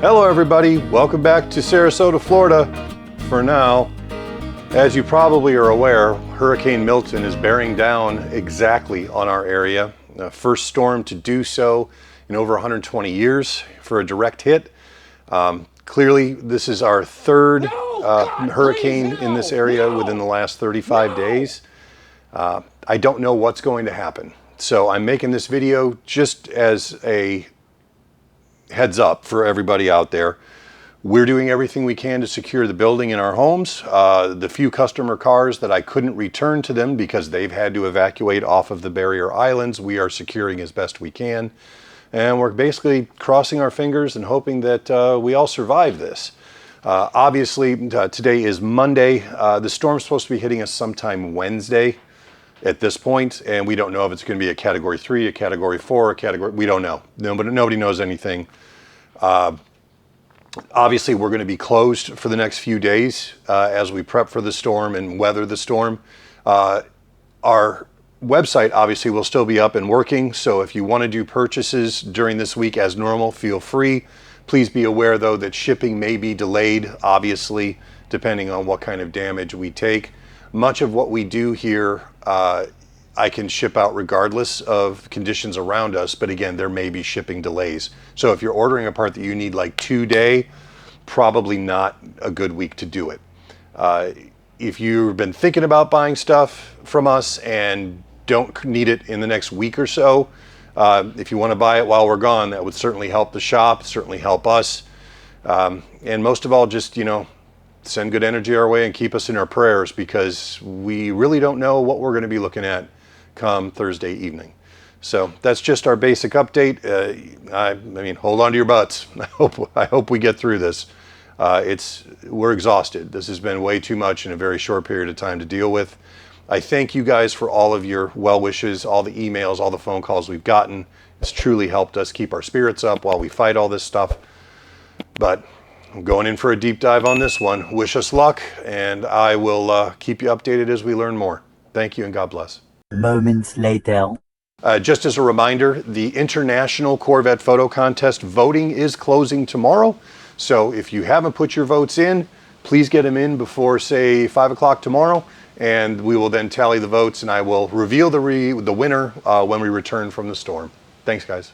Hello everybody, welcome back to Sarasota, Florida. For now, as you probably are aware, Hurricane Milton is bearing down exactly on our area. First storm to do so in over 120 years for a direct hit. Clearly, this is our third hurricane in this area within the last 35 days. I don't know what's going to happen. So I'm making this video just as a heads up for everybody out there. We're doing everything we can to secure the building and our homes. The few customer cars that I couldn't return to them because they've had to evacuate off of the barrier islands, we are securing as best we can. And we're basically crossing our fingers and hoping that we all survive this. Obviously, today is Monday. The storm's supposed to be hitting us sometime Wednesday at this point, and we don't know if it's going to be a Category 3, a Category 4, a Category... We don't know. Nobody knows anything. Obviously, we're going to be closed for the next few days as we prep for the storm and weather the storm. Our website obviously will still be up and working, so if you want to do purchases during this week as normal, feel free. Please be aware, though, that shipping may be delayed, obviously, depending on what kind of damage we take. Much of what we do here, I can ship out regardless of conditions around us, but again, there may be shipping delays. So if you're ordering a part that you need like 2-day, probably not a good week to do it. If you've been thinking about buying stuff from us and don't need it in the next week or so, if you want to buy it while we're gone, that would certainly help the shop, certainly help us. And most of all, just, send good energy our way and keep us in our prayers, because we really don't know what we're going to be looking at come Thursday evening. So that's just our basic update. I mean, hold on to your butts. I hope we get through this. We're exhausted. This has been way too much in a very short period of time to deal with. I thank you guys for all of your well wishes, all the emails, all the phone calls we've gotten. It's truly helped us keep our spirits up while we fight all this stuff. But I'm going in for a deep dive on this one. Wish us luck, and I will keep you updated as we learn more. Thank you, and God bless. Moments later. Just as a reminder, the International Corvette Photo Contest voting is closing tomorrow. So if you haven't put your votes in, please get them in before, say, 5 o'clock tomorrow, and we will then tally the votes, and I will reveal the winner when we return from the storm. Thanks, guys.